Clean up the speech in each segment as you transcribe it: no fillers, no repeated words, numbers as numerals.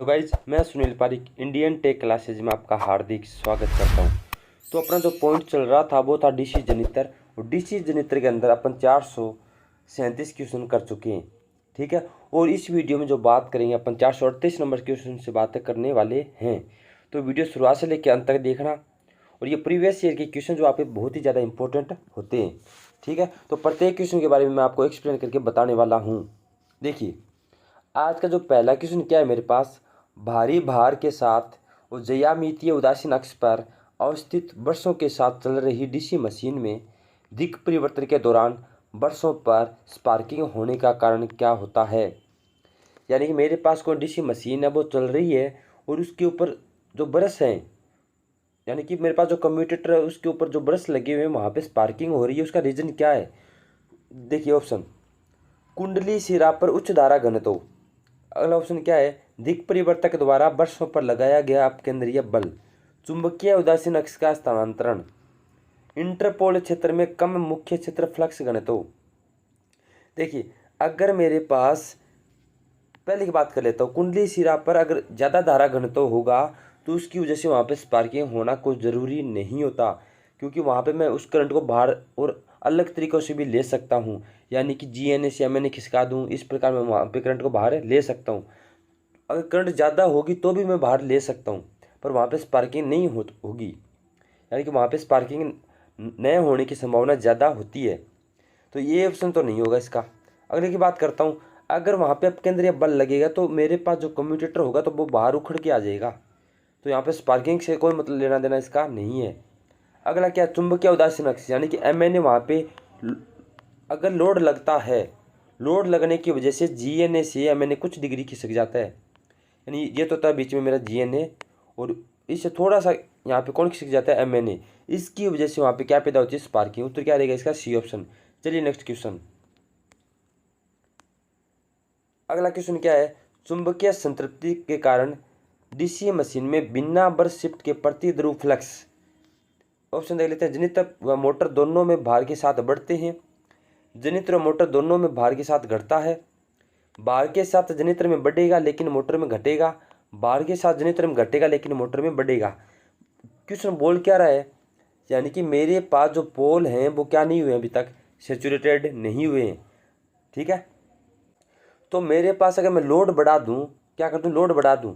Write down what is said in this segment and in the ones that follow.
तो गाइज मैं Sunil Pareek Indian tech classes में आपका हार्दिक स्वागत करता हूं। तो अपना जो पॉइंट चल रहा था वो था डीसी जनित्र, और डीसी जनित्र के अंदर अपन 437 क्वेश्चन कर चुके हैं। ठीक है, और इस वीडियो में जो बात करेंगे अपन 438 नंबर क्वेश्चन से बातें करने वाले हैं। तो वीडियो शुरुआत से लेकर अंत तक देखना, और ये प्रीवियस ईयर के क्वेश्चन जो आपके बहुत ही ज़्यादा इंपॉर्टेंट होते हैं। ठीक है, तो प्रत्येक क्वेश्चन के बारे में मैं आपको एक्सप्लेन करके बताने वाला हूँ। देखिए, आज का जो पहला क्वेश्चन क्या है मेरे पास, भारी भार के साथ और ज्यामितीय उदासीन अक्ष पर अवस्थित बरसों के साथ चल रही डीसी मशीन में दिक् परिवर्तन के दौरान बरसों पर स्पार्किंग होने का कारण क्या होता है। यानी कि मेरे पास कोई डीसी मशीन है, वो चल रही है और उसके ऊपर जो ब्रश हैं, यानी कि मेरे पास जो कम्यूटेटर है उसके ऊपर जो ब्रश लगे हुए हैं वहाँ पे स्पार्किंग हो रही है। उसका रीज़न क्या है? देखिए ऑप्शन, कुंडली सिरा पर उच्च धारा घनत्व। अगला ऑप्शन क्या है? दिक् परिवर्तक द्वारा बरसों पर लगाया गया अपकेंद्रीय बल। चुंबकीय उदासीन अक्ष का स्थानांतरण। इंटरपोल क्षेत्र में कम मुख्य क्षेत्र फ्लक्स घनत्व। देखिए, अगर मेरे पास, पहले की बात कर लेता हूँ, कुंडली सिरा पर अगर ज़्यादा धारा घनत्व होगा तो उसकी वजह से वहाँ पे स्पार्किंग होना कोई ज़रूरी नहीं होता, क्योंकि वहाँ पे मैं उस करंट को बाहर और अलग तरीक़ों से भी ले सकता हूँ। यानी कि जीएनए से एमएनए खिसका दूँ, इस प्रकार मैं वहाँ पे करंट को बाहर ले सकता हूँ। अगर करंट ज़्यादा होगी तो भी मैं बाहर ले सकता हूँ, पर वहाँ पे स्पार्किंग नहीं होगी। यानी कि वहाँ पे स्पार्किंग न होने की संभावना ज़्यादा होती है। तो ये ऑप्शन तो नहीं होगा इसका। अगले की बात करता हूँ, अगर वहाँ पे अपकेंद्रीय बल लगेगा तो मेरे पास जो कम्यूटेटर होगा तो वो बाहर उखड़ के आ जाएगा। तो यहाँ पे स्पार्किंग से कोई मतलब लेना देना इसका नहीं है। अगला क्या? चुंबकीय उदासीन अक्ष, यानी कि एमएनए वहाँ पे अगर लोड लगता है, लोड लगने की वजह से जीएनए से एमएनए कुछ डिग्री खिसक जाता है। यानी ये तो था बीच में मेरा जीएनए, और इससे थोड़ा सा यहाँ पे कौन खिसक जाता है? एमएनए। इसकी वजह से वहाँ पे क्या पैदा होती है? स्पार्किंग। उत्तर क्या रहेगा इसका? C option. चलिए नेक्स्ट क्वेश्चन। अगला क्वेश्चन क्या है? चुंबकीय संतृप्ति के कारण डीसी मशीन में बिना बर्स्ट शिफ्ट के प्रति ध्रुव फ्लक्स। ऑप्शन देख लेते हैं। जनित्र व मोटर दोनों में भार के साथ बढ़ते हैं, जनित्र व मोटर दोनों में भार के साथ घटता है, भार के साथ जनित्र में बढ़ेगा लेकिन मोटर में घटेगा, भार के साथ जनित्र में घटेगा लेकिन मोटर में बढ़ेगा। क्वेश्चन बोल क्या रहा है? यानी कि मेरे पास जो पोल हैं वो क्या नहीं हुए, अभी तक सेचुरेटेड नहीं हुए हैं। ठीक है, तो मेरे पास अगर मैं लोड बढ़ा दूं, क्या कर दूं? लोड बढ़ा दूं,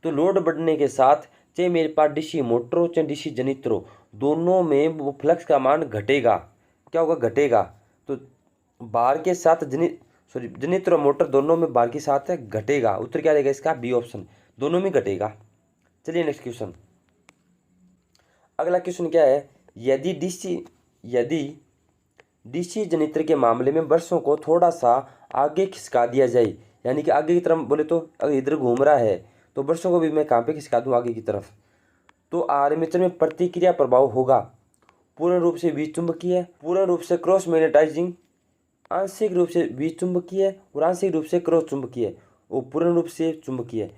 तो लोड बढ़ने के साथ चाहे मेरे पास डीसी मोटर हो चाहे डीसी जनित्र हो, दोनों में वो फ्लक्स का मान घटेगा। क्या होगा? घटेगा। तो भार के साथ जनित्र और मोटर दोनों में भार के साथ घटेगा। उत्तर क्या रहेगा इसका? बी ऑप्शन, दोनों में घटेगा। चलिए नेक्स्ट क्वेश्चन। अगला क्वेश्चन क्या है? यदि डीसी जनित्र के मामले में बरसों को थोड़ा सा आगे खिसका दिया जाए, यानी कि आगे की तरफ बोले तो अगर इधर घूम रहा है तो बरसों को भी मैं कहाँ पे खिसका दूँ? आगे की तरफ। तो आर्मेचर में प्रतिक्रिया प्रभाव होगा पूर्ण रूप से विचुंबकीय, पूर्ण रूप से क्रॉस मैग्नेटाइजिंग, आंशिक रूप से विचुंबकीय और आंशिक रूप से क्रॉस चुंबकीय और पूर्ण रूप से चुंबकीय।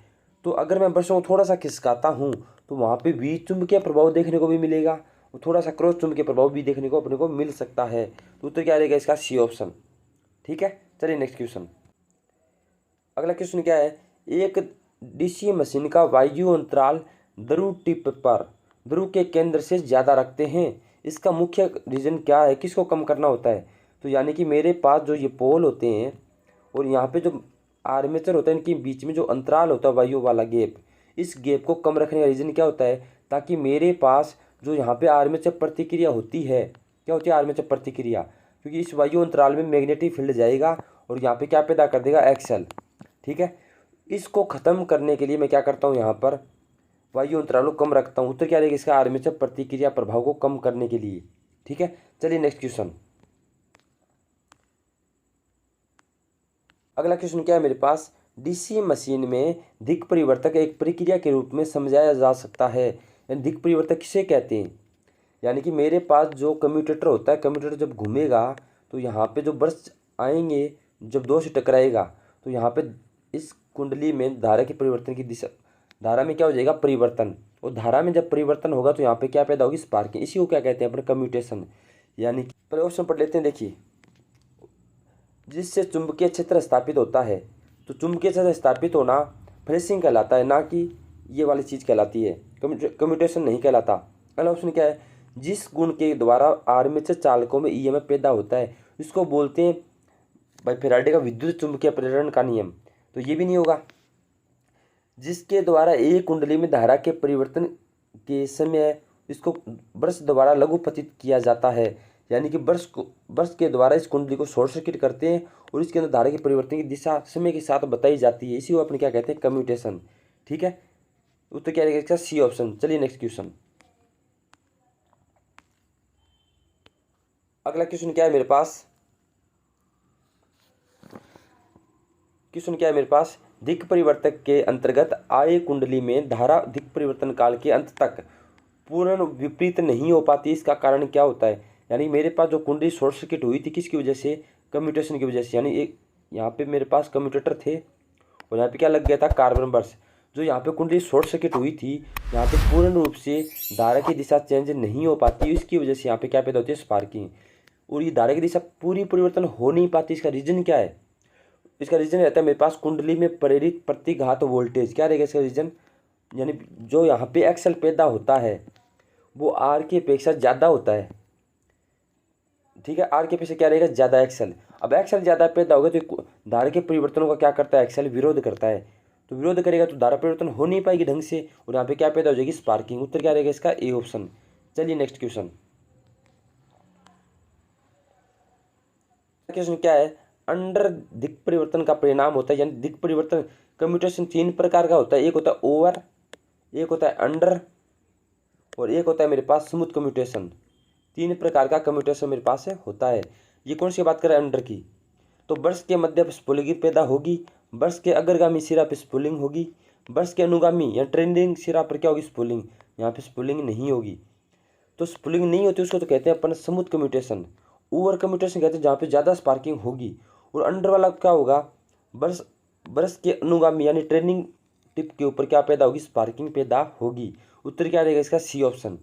तो अगर मैं बरसों को थोड़ा सा खिसकाता हूँ तो वहाँ पे विचुंबकीय प्रभाव देखने को भी मिलेगा और थोड़ा सा क्रॉस चुंबकीय प्रभाव भी देखने को अपने को मिल सकता है। तो उत्तर क्या रहेगा इसका? C option. ठीक है, चलिए नेक्स्ट क्वेश्चन। अगला क्वेश्चन क्या है? एक डीसी मशीन का वायु अंतराल ध्रुव टिप पर ध्रुव के केंद्र से ज़्यादा रखते हैं, इसका मुख्य रीज़न क्या है? किसको कम करना होता है? तो यानी कि मेरे पास जो ये पोल होते हैं और यहाँ पे जो आर्मेचर होता है, इनके बीच में जो अंतराल होता है वायु वाला गैप, इस गैप को कम रखने का रीज़न क्या होता है? ताकि मेरे पास जो यहाँ पे आर्मेचर प्रतिक्रिया होती है, क्या होती है? आर्मेचर प्रतिक्रिया, क्योंकि इस वायु अंतराल में मैग्नेटिक फील्ड जाएगा और यहाँ पे क्या पैदा कर देगा? एक्सल। ठीक है, इसको ख़त्म करने के लिए मैं क्या करता हूँ? यहाँ पर वायु अंतराल को कम रखता हूँ। उत्तर क्या रहेगा इसका? आर्मेचर प्रतिक्रिया प्रभाव को कम करने के लिए। ठीक है, चलिए नेक्स्ट क्वेश्चन। अगला क्वेश्चन क्या है मेरे पास? डीसी मशीन में दिक् परिवर्तक एक प्रक्रिया के रूप में समझाया जा सकता है। यानी दिक् परिवर्तक किसे कहते हैं? यानी कि मेरे पास जो कम्यूटेटर होता है, कम्यूटेटर जब घूमेगा तो यहाँ पे जो ब्रश आएंगे, जब दो से टकराएगा तो यहाँ पे इस कुंडली में धारा के परिवर्तन की दिशा, धारा में क्या हो जाएगा? परिवर्तन। और धारा में जब परिवर्तन होगा तो यहाँ पे क्या पैदा होगी? स्पार्किंग। इसी को क्या कहते हैं? अपने कम्यूटेशन। यानी कि पहले ऑप्शन पढ़ लेते हैं। देखिए, जिससे चुंबकीय क्षेत्र स्थापित होता है, तो चुंबकीय क्षेत्र स्थापित होना फ्लैशिंग कहलाता है, ना कि ये वाली चीज़ कहलाती है, कम्यूटेशन नहीं कहलाता। अगला ऑप्शन क्या है, जिस गुण के द्वारा आर्मेचर चालकों में ईएमएफ पैदा होता है इसको बोलते हैं भाई फैराडे का विद्युत चुंबकीय प्रेरण का नियम। तो ये भी नहीं होगा। जिसके द्वारा एक कुंडली में धारा के परिवर्तन के समय इसको ब्रश द्वारा लघुपतित किया जाता है, यानी कि ब्रश के द्वारा इस कुंडली को शॉर्ट सर्किट करते हैं और इसके अंदर धारा के परिवर्तन की दिशा समय के साथ बताई जाती है, इसी को अपन क्या कहते हैं, कम्यूटेशन। ठीक है, उत्तर क्या रहेगा इसका, सी ऑप्शन। चलिए नेक्स्ट क्वेश्चन। अगला क्वेश्चन क्या है मेरे पास, दिक् परिवर्तक के अंतर्गत आए कुंडली में धारा दिक् परिवर्तन काल के अंत तक पूर्ण विपरीत नहीं हो पाती, इसका कारण क्या होता है। यानी मेरे पास जो कुंडली शॉर्ट सर्किट हुई थी किसकी वजह से, कम्यूटेशन की वजह से। यानी एक यहाँ पे मेरे पास कम्यूटेटर थे और यहाँ पे क्या लग गया था, कार्बन ब्रश। जो यहाँ पे कुंडली शॉर्ट सर्किट हुई थी यहाँ पे पूर्ण रूप से धारा की दिशा चेंज नहीं हो पाती, इसकी वजह से यहाँ पे क्या पैदा होती है, स्पार्किंग। और ये धारा की दिशा पूरी परिवर्तन हो नहीं पाती, इसका रीजन क्या है, इसका रीजन रहता है मेरे पास कुंडली में प्रेरित प्रतिघात वोल्टेज। क्या रहेगा इसका रीजन, यानी जो यहाँ पे एक्सल पैदा होता है वो आर की अपेक्षा ज़्यादा होता है। ठीक है, आर के अपेक्षा क्या रहेगा, ज़्यादा एक्सल। अब एक्सल ज़्यादा पैदा होगा तो धारा के परिवर्तनों का क्या करता है, एक्सल विरोध करता है। तो विरोध करेगा तो धारा परिवर्तन हो नहीं पाएगी ढंग से और यहाँ पे क्या पैदा हो जाएगी, स्पार्किंग। उत्तर क्या रहेगा इसका, ए ऑप्शन। चलिए नेक्स्ट क्वेश्चन। क्वेश्चन क्या है, अंडर दिक् परिवर्तन का परिणाम होता है, यानी दिक् परिवर्तन कम्यूटेशन 3 प्रकार का होता है। एक होता है ओवर, एक होता है अंडर और एक होता है मेरे पास स्मूथ कम्यूटेशन। 3 प्रकार का कम्यूटेशन मेरे पास होता है। ये कौन सी बात कर रहा है, अंडर की। तो ब्रश के मध्य पर स्पूलिंग पैदा होगी, ब्रश के अग्रगामी सिरा पर स्पूलिंग होगी, ब्रश के अनुगामी या ट्रेंडिंग सिरा पर क्या होगी, स्पूलिंग। यहाँ पे स्पूलिंग नहीं होगी। तो स्पूलिंग नहीं होती उसको तो कहते हैं अपन स्मूथ कम्यूटेशन। ओवर कम्यूटेशन कहते हैं जहाँ पे ज़्यादा स्पार्किंग होगी। और अंडर वाला क्या होगा, ब्रश के अनुगामी यानी ट्रेनिंग टिप के ऊपर क्या पैदा होगी, स्पार्किंग पैदा होगी। उत्तर क्या रहेगा इसका, सी ऑप्शन।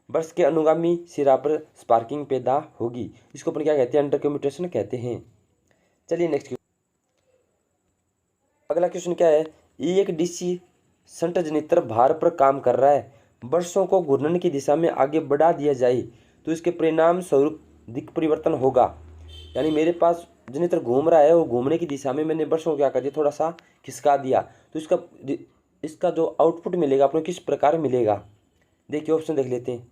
ब्रश के अनुगामी सिरा पर स्पार्किंग पैदा होगी, इसको अपन क्या कहते हैं, अंडर कम्यूटेशन कहते हैं। चलिए नेक्स्ट। अगला क्वेश्चन क्या है, एक डीसी शंट जनरेटर भार पर काम कर रहा है, ब्रशों को घूर्णन की दिशा में आगे बढ़ा दिया जाए तो इसके परिणाम स्वरूप दिक् परिवर्तन होगा। यानी मेरे पास जनरेटर घूम रहा है और घूमने की दिशा में मैंने ब्रशों को क्या कर दिया, थोड़ा सा खिसका दिया, तो इसका जो आउटपुट मिलेगा अपने किस प्रकार मिलेगा। देखिए ऑप्शन देख लेते हैं।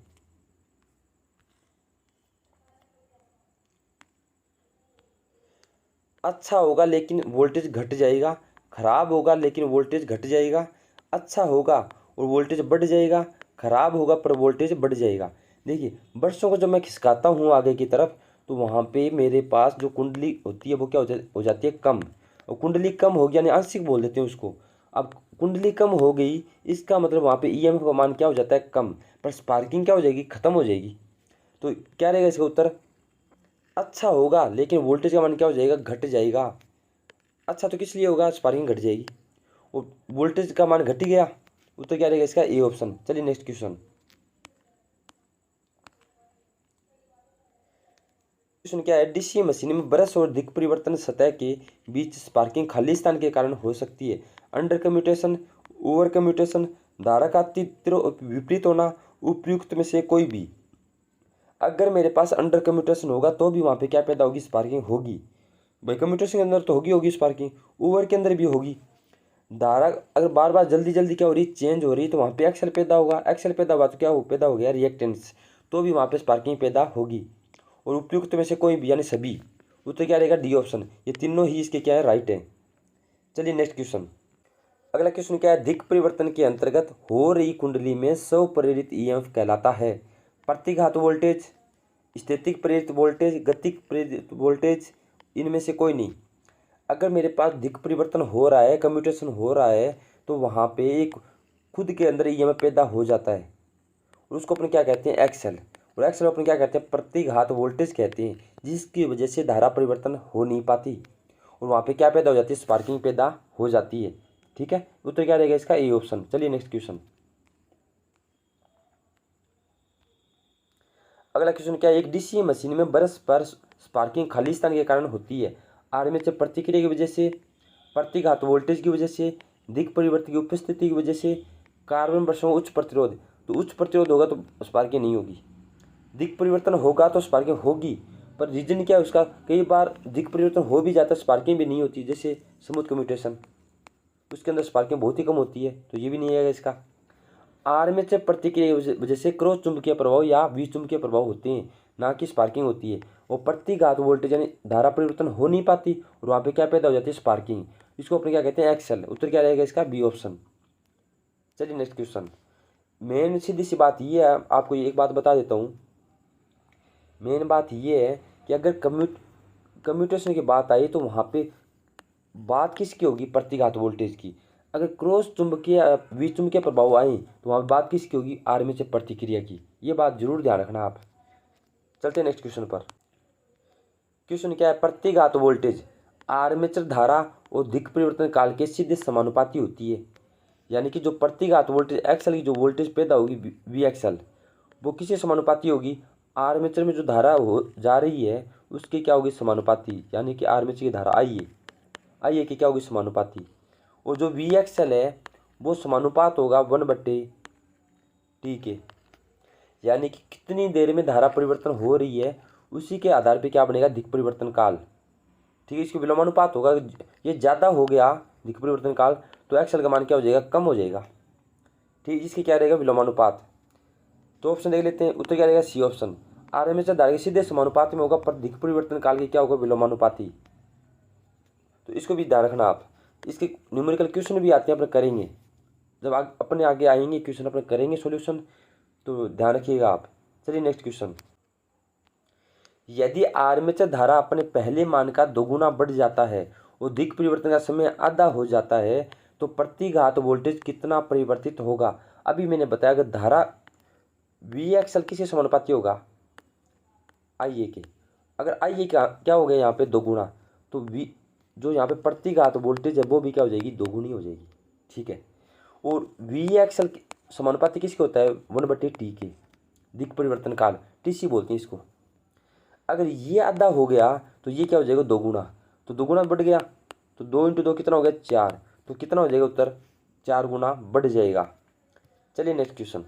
अच्छा होगा लेकिन वोल्टेज घट जाएगा, खराब होगा लेकिन वोल्टेज घट जाएगा, अच्छा होगा और वोल्टेज बढ़ जाएगा, खराब होगा पर वोल्टेज बढ़ जाएगा। देखिए ब्रशों को जब मैं खिसकाता हूँ आगे की तरफ तो वहाँ पे मेरे पास जो कुंडली होती है वो क्या हो जाती है, कम। और कुंडली कम होगी यानी आंशिक बोल देते हैं उसको। अब कुंडली कम हो गई इसका मतलब वहाँ पे ईएमएफ का मान क्या हो जाता है, कम, पर स्पार्किंग क्या हो जाएगी, खत्म हो जाएगी। तो क्या रहेगा इसका उत्तर, अच्छा होगा लेकिन वोल्टेज का मान क्या हो जाएगा, घट जाएगा। अच्छा तो किस लिए होगा, स्पार्किंग घट जाएगी और वोल्टेज का मान घट ही गया। उत्तर क्या रहेगा इसका, ए ऑप्शन। चलिए नेक्स्ट क्वेश्चन। क्वेश्चन क्या है, डीसी मशीन में ब्रश और दिक् परिवर्तन सतह के बीच स्पार्किंग खाली स्थान के कारण हो सकती है। अंडर कम्यूटेशन, ओवर कम्यूटेशन, धारा का तीव्र विपरीत होना, उपयुक्त में से कोई भी। अगर मेरे पास अंडर कम्यूटेशन होगा तो भी वहाँ पे क्या पैदा होगी, स्पार्किंग होगी। भाई कम्यूटेशन के अंदर तो होगी स्पार्किंग, ओवर के अंदर भी होगी। धारा अगर बार बार जल्दी जल्दी क्या हो रही, चेंज हो रही, तो वहाँ पे एक्सल पैदा होगा, एक्सल पैदा हुआ तो क्या पैदा हो गया, रिएक्टेंस, तो भी वहाँ पे स्पार्किंग पैदा होगी। और उपयुक्त में से कोई भी यानी सभी। उत्तर क्या रहेगा, डी ऑप्शन। ये तीनों ही इसके क्या है, राइट है। चलिए नेक्स्ट क्वेश्चन। अगला क्वेश्चन क्या है, दिक् परिवर्तन के अंतर्गत हो रही कुंडली में स्व प्रेरित ईएमएफ कहलाता है। प्रतिघात वोल्टेज, स्थैतिक प्रेरित वोल्टेज, गतिक प्रेरित वोल्टेज, इनमें से कोई नहीं। अगर मेरे पास दिक् परिवर्तन हो रहा है, कम्यूटेशन हो रहा है, तो वहाँ पे एक खुद के अंदर ईएमएफ पैदा हो जाता है और उसको अपन क्या कहते हैं, एक्सल। और एक्सल अपन क्या कहते हैं, प्रतिघात वोल्टेज कहते हैं, जिसकी वजह से धारा परिवर्तन हो नहीं पाती और वहाँ पे क्या पैदा हो जाती है, स्पार्किंग पैदा हो जाती है। ठीक है, उत्तर क्या रहेगा इसका, ए ऑप्शन। चलिए नेक्स्ट क्वेश्चन। अगला क्वेश्चन क्या है, एक डीसी मशीन में ब्रश पर स्पार्किंग खाली स्थान के कारण होती है। आर्मेचर प्रतिक्रिया की वजह से, प्रतिघात वोल्टेज की वजह से दिक् परिवर्तन की उपस्थिति की वजह से कार्बन परमाणु उच्च प्रतिरोध, तो उच्च प्रतिरोध होगा तो स्पार्किंग नहीं होगी। दिक् परिवर्तन होगा तो स्पार्किंग होगी, पर रीजन क्या है उसका, कई बार दिक् परिवर्तन हो भी जाता है स्पार्किंग भी नहीं होती, जैसे स्मूथ कम्यूटेशन, उसके अंदर स्पार्किंग बहुत ही कम होती है, तो ये भी नहीं आएगा इसका। आर्मेचर प्रतिक्रिया की वजह से क्रॉस चुंबकीय प्रभाव या विचुंबकीय प्रभाव होते हैं, ना कि स्पार्किंग होती है। और प्रतिघात वोल्टेज यानी धारा परिवर्तन हो नहीं पाती और वहाँ पे क्या पैदा हो जाती है, स्पार्किंग। इसको अपने क्या कहते हैं, एक्सेल। उत्तर क्या रहेगा इसका, बी ऑप्शन। चलिए नेक्स्ट क्वेश्चन। मेन सीधी सी बात ये है, आपको एक बात बता देता हूँ। मेन बात ये है कि अगर कम्यूटेशन की बात आई तो वहाँ पे बात किसकी होगी, प्रतिघात वोल्टेज की। अगर क्रॉस चुंबकीय विचुंबकीय प्रभाव आए तो वहाँ बात किसकी होगी, आर्मेचर प्रतिक्रिया की। ये बात जरूर ध्यान रखना आप। चलते हैं नेक्स्ट क्वेश्चन पर। क्वेश्चन क्या है, प्रतिघात वोल्टेज आर्मेचर धारा और दिक् परिवर्तन काल के सीधे समानुपाती होती है। यानी कि जो प्रतिघात वोल्टेज एक्सएल की जो वोल्टेज पैदा होगी वी एक्सएल, वो किससे समानुपाती होगी, आर्मेचर में जो धारा हो जा रही है उसकी क्या होगी, समानुपाती। यानी कि आर्मेचर की धारा आई है कि क्या होगी, समानुपाती। और जो वी एक्सएल है वो समानुपात होगा 1/T के। यानी कि कितनी देर में धारा परिवर्तन हो रही है उसी के आधार पे क्या बनेगा, दिक् परिवर्तन काल। ठीक है, इसके विलोमानुपात होगा। ये ज़्यादा हो गया दिक् परिवर्तन काल तो एक्सएल का मान क्या हो जाएगा, कम हो जाएगा। ठीक, इसके क्या रहेगा, विलोमानुपात। तो ऑप्शन देख लेते हैं, उत्तर क्या रहेगा, सी ऑप्शन। आर्मेचर धारा के सीधे समानुपाती में होगा, पर दिक् परिवर्तन काल के क्या होगा, विलोमानुपाती। तो इसको भी ध्यान रखना आप। इसके न्यूमेरिकल क्वेश्चन भी आते हैं, अपने करेंगे जब अपने आगे आएंगे क्वेश्चन, अपने करेंगे सॉल्यूशन, तो ध्यान रखिएगा आप। चलिए नेक्स्ट क्वेश्चन। यदि आर्मेचर धारा अपने पहले मान का दोगुना बढ़ जाता है और दिक् परिवर्तन का समय आधा हो जाता है तो प्रतिघात वोल्टेज कितना परिवर्तित होगा। अभी मैंने बताया कि धारा वी एक्सएल किसके समानुपाती होगा, आई ए के। अगर आई ए का क्या हो गया यहाँ पे दोगुना, तो वी जो यहाँ पे प्रतिघात वोल्टेज है वो भी क्या हो जाएगी, दोगुनी हो जाएगी। ठीक है, और वी एक्सएल समानुपाती किसके होता है, 1/T के, दिक् परिवर्तन काल, टीसी बोलते हैं इसको। अगर ये आधा हो गया तो ये क्या हो जाएगा, दोगुना। तो दोगुना बढ़ गया तो 2 × 2 कितना हो गया, 4। तो कितना हो जाएगा उत्तर, 4 गुना बढ़ जाएगा। चलिए नेक्स्ट क्वेश्चन।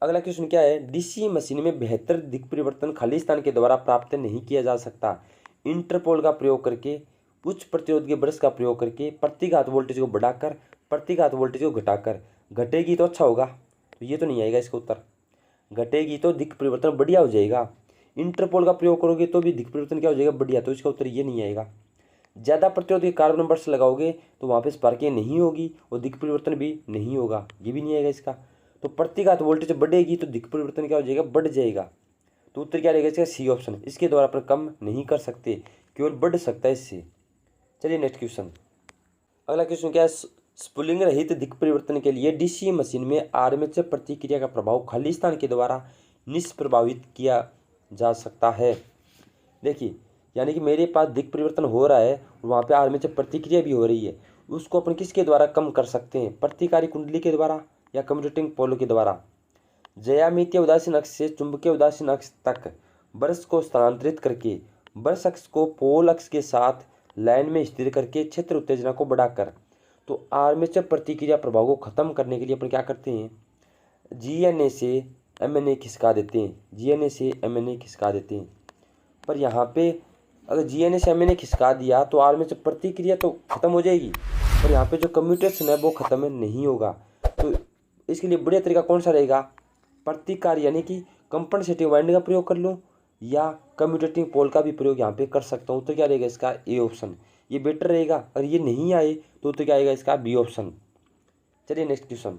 अगला क्वेश्चन क्या है, डीसी मशीन में बेहतर दिक् परिवर्तन खालिस्तान के द्वारा प्राप्त नहीं किया जा सकता। इंटरपोल का प्रयोग करके, उच्च प्रतिरोध के ब्रश का प्रयोग करके, प्रतिघात वोल्टेज को बढ़ाकर, प्रतिघात वोल्टेज को घटाकर। घटेगी तो अच्छा होगा, तो ये तो नहीं आएगा इसका उत्तर। घटेगी तो दिक् परिवर्तन बढ़िया हो जाएगा। इंटरपोल का प्रयोग करोगे तो भी दिक् परिवर्तन क्या हो जाएगा, बढ़िया, तो इसका उत्तर ये नहीं आएगा। ज़्यादा प्रतिरोध के कार्बन नंबर से लगाओगे तो वहाँ पे स्पार्किंग नहीं होगी और दिक् परिवर्तन भी नहीं होगा, ये भी नहीं आएगा इसका। तो प्रतिघात वोल्टेज बढ़ेगी तो दिक् परिवर्तन क्या हो जाएगा, बढ़ जाएगा। तो उत्तर क्या रहेगा इसका, सी ऑप्शन। इसके द्वारा अपन कम नहीं कर सकते, केवल बढ़ सकता है इससे। चलिए नेक्स्ट क्वेश्चन। अगला क्वेश्चन क्या है, स्पूलिंग रहित दिक् परिवर्तन के लिए डीसी मशीन में आर्मेचर प्रतिक्रिया का प्रभाव खालिस्तान के द्वारा निष्प्रभावित किया जा सकता है। देखिए, यानी कि मेरे पास दिक् परिवर्तन हो रहा है और वहाँ पे आर्मेचर प्रतिक्रिया भी हो रही है, उसको अपन किसके द्वारा कम कर सकते हैं, प्रतिकारी कुंडली के द्वारा या कम्यूटेटिंग पोल के द्वारा। ज्यामितीय उदासीन अक्ष से चुंबकीय उदासीन अक्ष तक ब्रश को स्थानांतरित करके, ब्रश अक्ष को पोल अक्ष के साथ लाइन में स्थिर करके, क्षेत्र उत्तेजना को बढ़ाकर। तो आर्मेचर प्रतिक्रिया प्रभाव को खत्म करने के लिए अपन क्या करते हैं, जीएनए से एमएनए खिसका देते हैं, जीएनए से एमएनए खिसका देते हैं। पर यहाँ पे अगर जीएनए से एमएनए खिसका दिया तो आर्मेचर प्रतिक्रिया तो खत्म हो जाएगी, पर यहाँ पे जो कम्यूटेशन है वो खत्म नहीं होगा। तो इसके लिए बढ़िया तरीका कौन सा रहेगा, प्रतिकार यानी कि कंपनसेटिंग वाइंडिंग का प्रयोग कर लूँ या कम्यूटेटिंग पोल का भी प्रयोग यहाँ पे कर सकता हूँ। तो क्या रहेगा इसका, ए ऑप्शन, ये बेटर रहेगा। अगर ये नहीं आए तो क्या आएगा इसका, बी ऑप्शन। चलिए नेक्स्ट क्वेश्चन।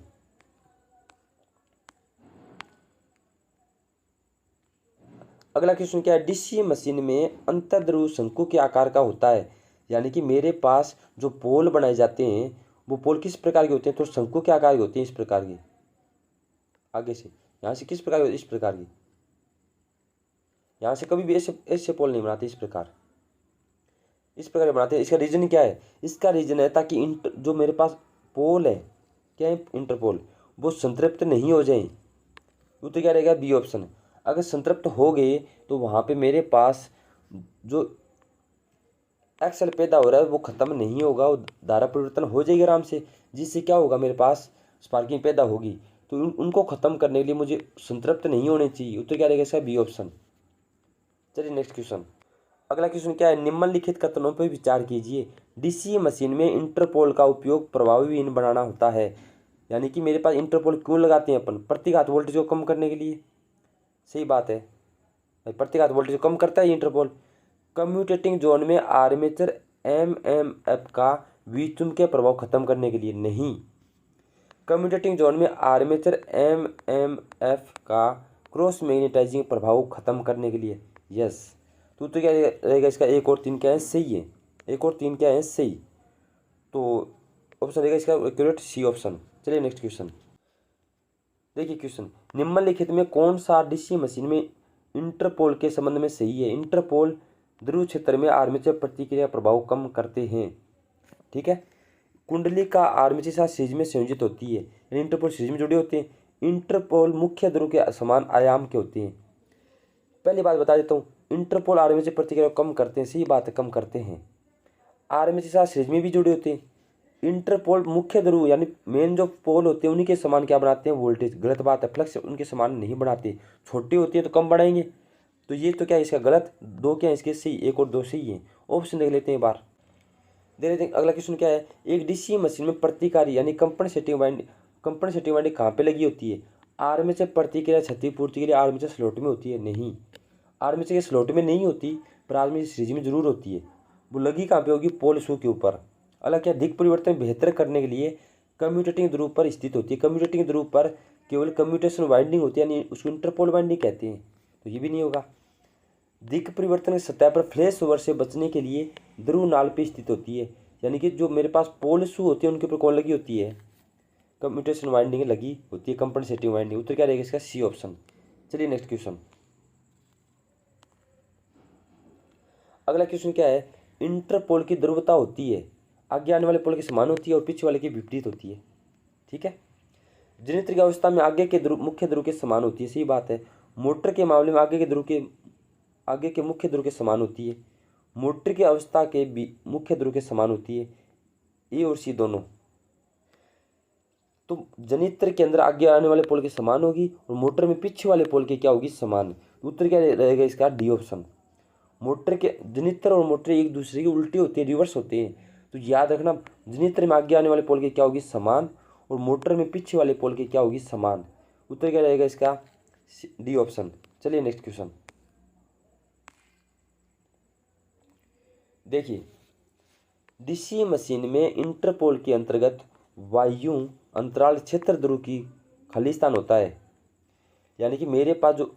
अगला क्वेश्चन क्या है, डीसी मशीन में अंतर्ध्रुव शंकु के आकार का होता है। यानी कि मेरे पास जो पोल बनाए जाते हैं वो पोल किस प्रकार के होते हैं, तो शंकु के आकार के होते हैं, इस प्रकार के। आगे से यहाँ से किस प्रकार के, इस प्रकार की। यहाँ से कभी भी ऐसे ऐसे पोल नहीं बनाते, इस प्रकार बनाते हैं। इसका रीजन क्या है, इसका रीजन है ताकि जो मेरे पास पोल है, क्या है, इंटरपोल, वो संतृप्त नहीं हो जाए। तो क्या रहेगा, बी ऑप्शन। अगर संतृप्त हो गए तो वहाँ पे मेरे पास जो एक्सल पैदा हो रहा है वो ख़त्म नहीं होगा, वो धारा परिवर्तन हो जाएगी आराम से, जिससे क्या होगा, मेरे पास स्पार्किंग पैदा होगी। तो उनको ख़त्म करने के लिए मुझे संतृप्त नहीं होने चाहिए। उत्तर क्या रहेगा इसका, बी ऑप्शन। चलिए नेक्स्ट क्वेश्चन। अगला क्वेश्चन क्या है, निम्नलिखित कथनों पर विचार कीजिए। डीसी मशीन में इंटरपोल का उपयोग प्रभावी इन बनाना होता है। यानी कि मेरे पास इंटरपोल क्यों लगाते हैं अपन, प्रतिघात वोल्टेज को कम करने के लिए। सही बात है, प्रतिघात वोल्टेज को कम करता है इंटरपोल। कम्यूटेटिंग जोन में आर्मेचर एमएमएफ का विचुम्बकीय प्रभाव खत्म करने के लिए नहीं। कम्यूटेटिंग जोन में आर्मेचर एमएमएफ का क्रॉस मैग्नेटाइजिंग प्रभाव खत्म करने के लिए यस। तो क्या रहेगा इसका, एक और तीन क्या है, सही है। एक और तीन क्या है, सही। तो ऑप्शन रहेगा इसका एक्यूरेट सी ऑप्शन। चलिए नेक्स्ट क्वेश्चन। देखिए क्वेश्चन, निम्नलिखित में कौन सा डीसी मशीन में इंटरपोल के संबंध में सही है। इंटरपोल ध्रुव क्षेत्र में आर्मेचर प्रतिक्रिया प्रभाव कम करते हैं। ठीक है, कुंडली का आर्मेचर के साथ सीरीज में संयोजित होती है, यानी इंटरपोल सीरीज में जुड़े होते हैं। इंटरपोल मुख्य ध्रुव के समान आयाम के होते हैं। पहली बात बता देता हूँ, इंटरपोल आर्मेचर प्रतिक्रिया को कम करते हैं, सही बात है, कम करते हैं। आर्मेचर के साथ सीरीज में भी जुड़े होते हैं। इंटरपोल मुख्य ध्रुव यानी मेन जो पोल होते हैं उन्हीं के समान क्या बनाते हैं, वोल्टेज। गलत बात है, फ्लक्स उनके समान नहीं बनाते। छोटी होती है तो कम बढ़ाएंगे। तो ये तो क्या है इसका गलत, दो क्या है इसके सही, एक और दो सही है। ऑप्शन देख लेते हैं एक बार, देख लेते हैं। अगला क्वेश्चन क्या है, एक डीसी मशीन में प्रतिकारी यानी कंपनसेटिंग वाइंडिंग कहाँ पे लगी होती है। आर्मेचर प्रतिक्रिया क्षतिपूर्ति के लिए आर्मेचर स्लॉट में होती है, नहीं। आर्मेचर के स्लॉट में नहीं होती, पर आर्मेचर सीरीज में जरूर होती है। वो लगी कहाँ पे होगी, पोल शू के ऊपर। अलग क्या, दिक् परिवर्तन बेहतर करने के लिए कम्यूटेटिंग ध्रुव पर स्थित होती है। कम्यूटेटिंग ध्रुव पर केवल कम्यूटेशन वाइंडिंग होती है, यानी उसको इंटरपोल वाइंडिंग कहते हैं। तो ये भी नहीं होगा। दिक् परिवर्तन की सतह पर फ्लैश ओवर से बचने के लिए ध्रुव नाल पे स्थित होती है, यानी कि जो मेरे पास पोल शू होती है उनके ऊपर कौन लगी होती है, कम्यूटेशन वाइंडिंग लगी होती है, कंपनसेटिंग वाइंडिंग। उत्तर क्या रहेगा इसका, सी ऑप्शन। चलिए नेक्स्ट क्वेश्चन। अगला क्वेश्चन क्या है, इंटरपोल की ध्रुवता होती है, आगे आने वाले पोल के समान होती है और पीछे वाले की विपरीत होती है। ठीक है, जनित्र की अवस्था में आगे के ध्रुव मुख्य ध्रुव के समान होती है, सही बात है। मोटर के मामले में आगे के मुख्य ध्रुव के समान होती है। मोटर की अवस्था के भी मुख्य ध्रुव के समान होती है, ए और सी दोनों। तो जनित्र के अंदर आगे आने वाले पोल के समान होगी और मोटर में पीछे वाले पोल के क्या होगी, समान। उत्तर क्या रहेगा इसका, डी ऑप्शन। मोटर के जनित्र और मोटर एक दूसरे की उल्टी होती है, रिवर्स होते हैं। तो याद रखना, जनित्र में आगे आने वाले पोल की क्या होगी, समान, और मोटर में पीछे वाले पोल की क्या होगी, समान। उत्तर क्या रहेगा इसका, डी ऑप्शन। चलिए नेक्स्ट क्वेश्चन। देखिए, डीसी मशीन में इंटरपोल के अंतर्गत वायु अंतराल क्षेत्र ध्रुव की खालिस्तान होता है। यानी कि मेरे पास जो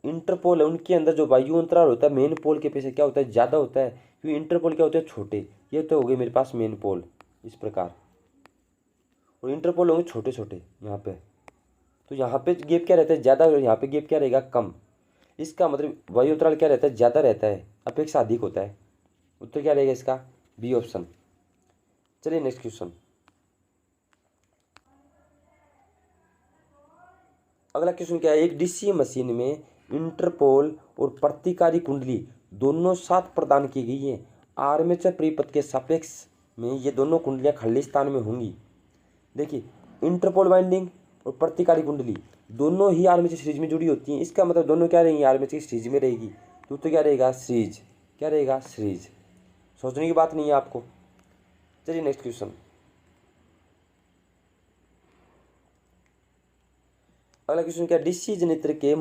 इंटरपोल है उनके अंदर जो वायु अंतराल होता है मेन पोल के पीछे क्या होता है, ज़्यादा होता है, क्योंकि इंटरपोल क्या होते हैं, छोटे। ये तो हो गए मेरे पास मेन पोल इस प्रकार, और इंटरपोल होंगे छोटे छोटे यहाँ पे। तो यहाँ पे गैप क्या रहता है, ज़्यादा, और यहाँ पे गैप क्या रहेगा, कम। इसका मतलब वायु अंतराल क्या रहता है, ज़्यादा रहता है, अपेक्षा अधिक होता है। उत्तर क्या रहेगा इसका, बी ऑप्शन। चलिए नेक्स्ट क्वेश्चन। अगला क्वेश्चन क्या है, एक डीसी मशीन में इंटरपोल और प्रतिकारी कुंडली दोनों साथ प्रदान की गई है। आर्मेचर परिपथ के सापेक्ष में ये दोनों कुंडलियां खालिस्तान में होंगी। देखिए, इंटरपोल वाइंडिंग और प्रतिकारी कुंडली दोनों ही आर्मेचर सीरीज में जुड़ी होती हैं। इसका मतलब दोनों क्या रहेंगी, आर्मेचर सीरीज में रहेगी। तो क्या रहेगा, सीरीज। क्या रहेगा, सीरीज। सोचने की बात नहीं है आपको। चलिए नेक्स्ट क्वेश्चन। अगला क्वेश्चन क्या, डीसी जनित्र के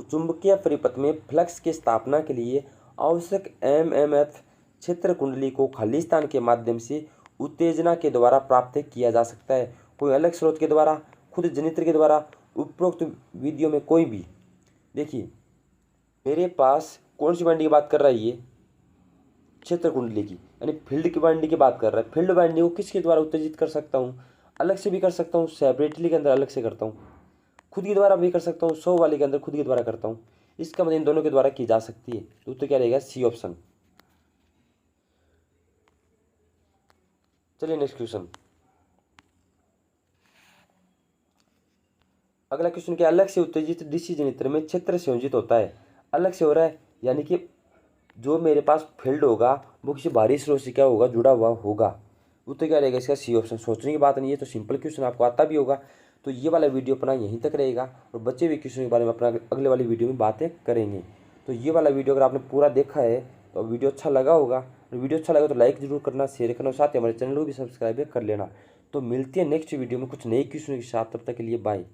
चुंबकीय परिपथ में फ्लक्स की स्थापना के लिए आवश्यक एमएमएफ क्षेत्र कुंडली को खालिस्तान के माध्यम से उत्तेजना के द्वारा प्राप्त किया जा सकता है। कोई अलग स्रोत के द्वारा, खुद जनित्र के द्वारा, उपरोक्त विधियों में कोई भी। देखिए, मेरे पास कौन सी वाइंडिंग की बात कर रहा है, ये क्षेत्र कुंडली की, यानी फील्ड की वाइंडिंग की बात कर रहा है। फील्ड वाइंडिंग को किसके द्वारा उत्तेजित कर सकता हूँ, अलग से भी कर सकता हूँ, सेपरेटली के अंदर अलग से करता हूँ, खुद के द्वारा भी कर सकता हूँ, 100 वाले के अंदर खुद के द्वारा करता हूँ। इसका मतलब इन दोनों के द्वारा की जा सकती है। तो उत्तर क्या रहेगा, सी ऑप्शन। चलिए नेक्स्ट क्वेश्चन। अगला क्वेश्चन क्या, अलग से उत्तेजित डीसी जनित्र में क्षेत्र संयोजित होता है। अलग से हो रहा है, यानी कि जो मेरे पास फील्ड होगा वो किसी भारी स्रोत से क्या होगा, जुड़ा हुआ होगा। वो तो क्या रहेगा, इसका सी ऑप्शन। सोचने की बात नहीं है, तो सिंपल क्वेश्चन आपको आता भी होगा। तो ये वाला वीडियो अपना यहीं तक रहेगा और बचे हुए क्वेश्चन के बारे में अपना अगले वाली वीडियो में बातें करेंगे। तो ये वाला वीडियो अगर आपने पूरा देखा है तो वीडियो अच्छा लगा होगा, और वीडियो अच्छा लगा तो लाइक जरूर करना, शेयर करना, और साथ ही हमारे चैनल को भी सब्सक्राइब कर लेना। तो मिलते हैं नेक्स्ट वीडियो में कुछ नए क्वेश्चन के साथ, तब तक के लिए बाय।